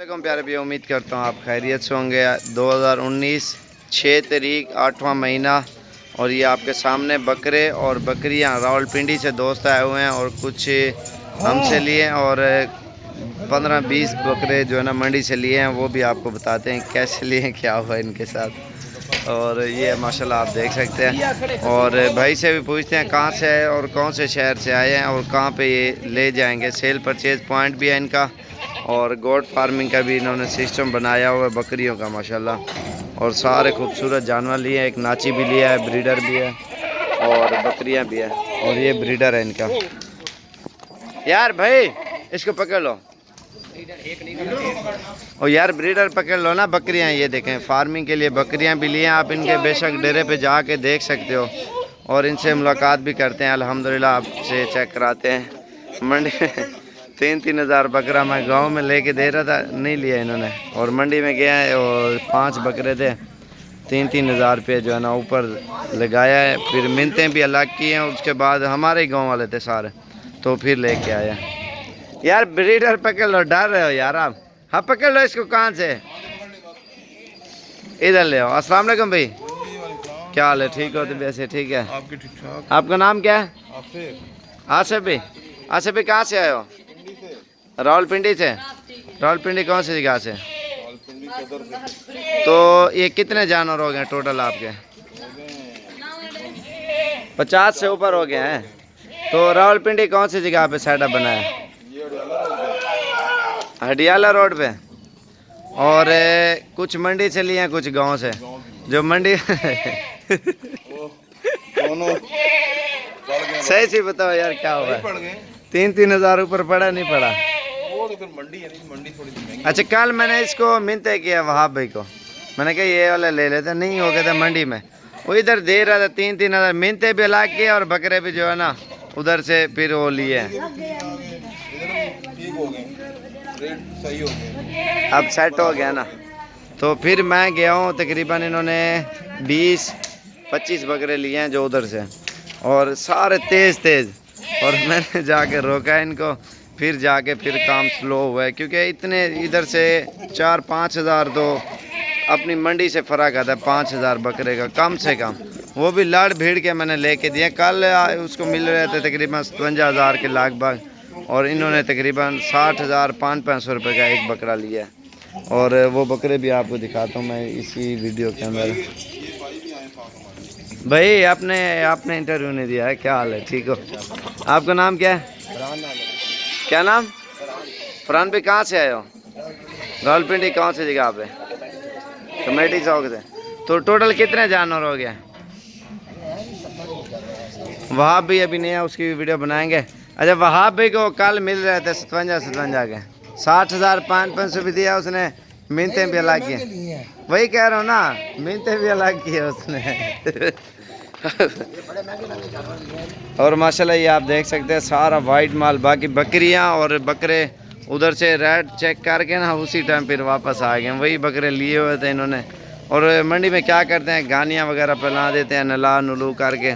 वालेकुम प्यारे भी, उम्मीद करता हूँ आप खैरियत से होंगे। 2019 6 तारीख 8वां महीना और ये आपके सामने बकरे और बकरियाँ रावलपिंडी से दोस्त आए हुए हैं और कुछ हमसे लिए और 15-20 बकरे जो है ना मंडी से लिए हैं, वो भी आपको बताते हैं कैसे लिए हैं, क्या हुआ इनके साथ। और ये माशाल्लाह आप देख सकते हैं। और भाई से भी पूछते हैं कहाँ से है और कौन से शहर से आए हैं और कहाँ पे ये ले जाएंगे। सेल परचेज पॉइंट भी है इनका और गोट फार्मिंग का भी इन्होंने सिस्टम बनाया हुआ है बकरियों का माशाल्लाह। और सारे खूबसूरत जानवर लिए हैं, एक नाची भी लिया है, ब्रीडर भी है और बकरियां भी है। और ये ब्रीडर है इनका। यार भाई इसको पकड़ लो और यार ब्रीडर पकड़ लो ना। बकरियां ये देखें, फार्मिंग के लिए बकरियां भी लिए हैं। आप इनके बेशक डेरे पे जाके देख सकते हो और इनसे मुलाकात भी करते हैं। अल्हम्दुलिल्लाह आपसे चेक कराते हैं। मंडी 3-3 हज़ार बकरा मैं गांव में लेके दे रहा था, नहीं लिया इन्होंने। और मंडी में गया है और 5 बकरे थे, 3-3 हज़ार रुपये जो है ना ऊपर लगाया है। फिर मिन्नतें भी अलग की हैं। उसके बाद हमारे गाँव वाले थे सारे, तो फिर लेके आया। यार ब्रीडर पकड़ लो, डर रहे हो यार आप। हाँ पकड़ लो इसको। कहाँ से? इधर ले आओ। अस्सलाम वालेकुम भाई, क्या हाल है? ठीक हो? तो वैसे ठीक है। आपके ठीक ठाक। आपका नाम क्या है? आसिफ भाई। आसिफ भाई कहाँ से आए हो? रावलपिंडी से। रावलपिंडी कौन सी जगह से? तो ये कितने जानवर हो गए टोटल आपके? 50 से ऊपर हो गए हैं। तो रावलपिंडी कौन सी जगह पे सेटअप बनाया है? हडियाला रोड पे। और कुछ मंडी से लिए हैं, कुछ गांव से। जो मंडी सही से बताओ यार क्या हुआ? 3-3 हज़ार ऊपर पड़ा नहीं पड़ा? वो तो फिर मंडी है, मंडी थोड़ी महंगी। अच्छा कल मैंने इसको मिन्नतें किया वहाब भाई को, मैंने कहा ये वाला ले लेते, नहीं हो गया था मंडी में। वो इधर दे रहा था 3-3 हज़ार। मिन्नतें भी अलग किए और बकरे भी जो है ना उधर से फिर वो लिए हैं। ठीक हो गए, रेट सही हो गए, अब सेट हो गया ना। तो फिर मैं गया हूँ, तकरीबन इन्होंने 20-25 बकरे लिए हैं जो उधर से, और सारे तेज़। और मैंने जाके रोका इनको, फिर जाके फिर काम स्लो हुआ है क्योंकि इतने इधर से 4-5 हज़ार तो अपनी मंडी से फ़र्क आता है। 5 हज़ार बकरे का कम से कम, वो भी लड़ भीड़ के मैंने लेके दिए। कल उसको मिल रहे थे तकरीबन 57 हज़ार के लगभग, और इन्होंने तकरीबन 60 हज़ार 500 रुपये का एक बकरा लिया। और वो बकरे भी आपको दिखाता हूँ मैं इसी वीडियो के अंदर। भाई आपने इंटरव्यू नहीं दिया है, क्या हाल है? ठीक हो? आपका नाम क्या है? क्या नाम? फरहान भाई कहाँ से आए हो? रावलपिंडी कौन सी जगह पे? कमेटी चौक से। तो टोटल कितने जानवर हो गए? वहाब भी अभी नहीं है, उसकी भी वीडियो बनाएंगे। अच्छा वहाब भाई को कल मिल रहे थे 57 के, 60 हज़ार 500 भी दिया उसने। मिन्नतें भी अलग की, वही कह रहा हूँ ना, मिन्नतें भी अलग की है उसने। और माशाल्लाह ये आप देख सकते हैं सारा वाइट माल। बाकी बकरियां और बकरे उधर से रेट चेक करके ना उसी टाइम फिर वापस आ गए। वही बकरे लिए हुए थे इन्होंने। और मंडी में क्या करते हैं, गानियाँ वगैरह फैला देते हैं नला नुलू करके,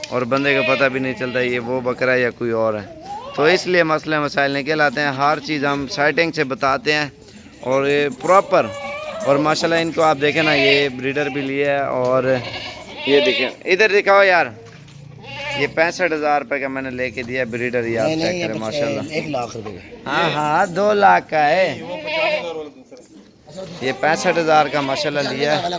और बंदे को पता भी नहीं चलता ये वो बकरा या कोई और है। तो इसलिए मसले मसाइल निकल आते हैं। हर चीज़ हम साइटिंग से बताते हैं और ये प्रॉपर। और माशाल्लाह इनको आप देखें ना, ये ब्रीडर भी लिए है। और ये देखें, इधर दिखाओ यार, ये 65 हज़ार रुपये का मैंने लेके दिया ब्रीडर। ये आप चेक करें माशाल्लाह। 1 लाख रुपए। हाँ 2 लाख का है ये। 65 हज़ार का माशाल्लाह लिया है।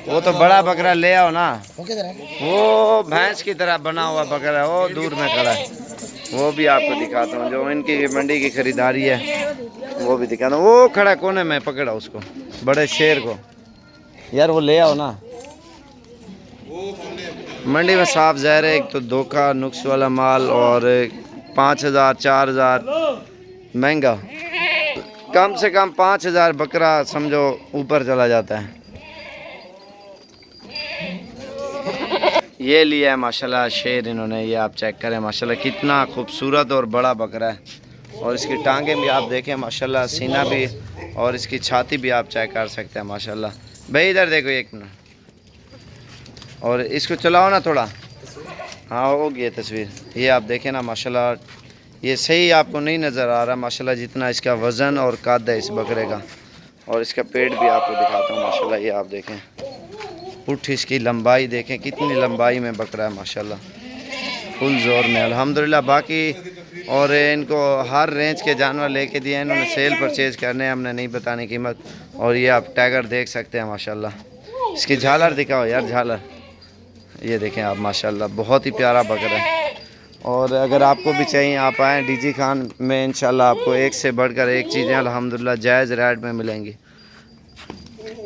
वो तो बड़ा बकरा ले आओ ना, वो भैंस की तरह बना हुआ बकरा, वो दूर में खड़ा है, वो भी आपको दिखाता हूँ। जो इनकी मंडी की खरीदारी है वो भी दिखाता हूँ। वो खड़ा कोने में, पकड़ा उसको, बड़े शेर को। यार वो ले आओ ना। मंडी में साफ ज़ाहिर है, एक तो धोखा नुक्स वाला माल, और 5 हज़ार 4 हज़ार महंगा। कम से कम 5 हज़ार बकरा समझो ऊपर चला जाता है। ये लिया है माशाल्लाह शेर इन्होंने, ये आप चेक करें माशाल्लाह कितना खूबसूरत और बड़ा बकरा है। और इसकी टांगें भी आप देखें माशाल्लाह, सीना भी, और इसकी छाती भी आप चेक कर सकते हैं माशाल्लाह। भाई इधर देखो 1 मिनट, और इसको चलाओ ना थोड़ा। हाँ हो गई तस्वीर। ये आप देखें ना माशाल्लाह, ये सही आपको नहीं नज़र आ रहा माशाल्लाह जितना इसका वज़न और कद है इस बकरे का। और इसका पेट भी आपको दिखाता हूँ माशाल्लाह। ये आप देखें पुठ इसकी लंबाई देखें कितनी लंबाई में बकरा है माशाल्लाह, फुल ज़ोर में अल्हम्दुलिल्लाह। बाकी और इनको हर रेंज के जानवर लेके दिए हैं इन्होंने, सेल परचेज करने हैं, हमने नहीं बताने कीमत। और ये आप टाइगर देख सकते हैं माशाल्लाह। इसकी झालर दिखाओ यार, झालर ये देखें आप माशाल्लाह, बहुत ही प्यारा बकरा है। और अगर आपको भी चाहिए आप आएँ डीजी खान में, इंशाल्लाह आपको एक से बढ़कर एक चीज़ें अल्हम्दुलिल्लाह जायज़ रेट में मिलेंगी।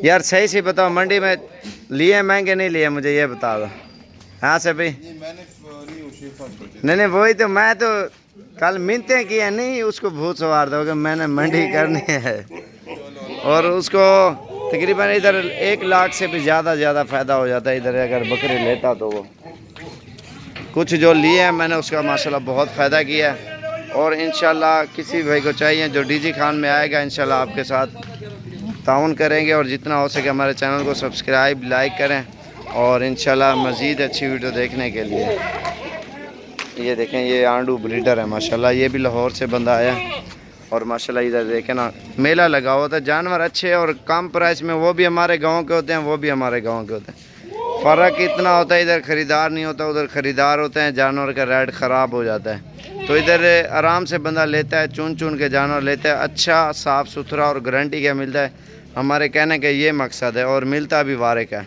यार सही से बताओ, मंडी में लिए महंगे नहीं लिए, मुझे ये बता दो। हाँ से भाई ये मैंने नहीं उसी फर्स्ट परचेज। नहीं वही तो मैं तो कल मिलते किया नहीं, उसको भूत सवार दोगे, मैंने मंडी करनी है। और उसको तकरीबन इधर 1 लाख से भी ज़्यादा फ़ायदा हो जाता है इधर अगर बकरे लेता तो। वो कुछ जो लिए हैं मैंने उसका माशाल्लाह बहुत फ़ायदा किया है। और इंशाल्लाह किसी भाई को चाहिए जो डीजी खान में आएगा इंशाल्लाह आपके साथ ताउन करेंगे। और जितना हो सके हमारे चैनल को सब्सक्राइब लाइक करें और इंशाल्लाह मज़ीद अच्छी वीडियो देखने के लिए। ये देखें ये आंडू ब्रीडर है माशाल्लाह, ये भी लाहौर से बंदा आया। और माशाल्लाह इधर देखें ना मेला लगा हुआ था, जानवर अच्छे और कम प्राइस में, वो भी हमारे गांव के होते हैं, वो भी हमारे गांव के होते हैं। फ़र्क इतना होता है इधर ख़रीदार नहीं होता, उधर ख़रीदार होते हैं, जानवर का रेट ख़राब हो जाता है। तो इधर आराम से बंदा लेता है, चुन के जानवर लेता है, अच्छा साफ़ सुथरा और गारंटी का मिलता है। हमारे कहने का ये मकसद है और मिलता भी वारे का है।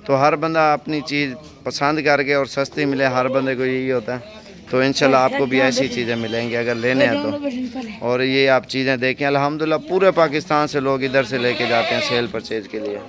तो हर बंदा अपनी चीज़ पसंद करके और सस्ती मिले, हर बंदे को यही होता है। तो इंशाल्लाह आपको भी ऐसी चीज़ें मिलेंगी अगर लेने हैं तो। और ये आप चीज़ें देखें अल्हम्दुलिल्लाह पूरे पाकिस्तान से लोग इधर से लेके जाते हैं सेल परचेज के लिए।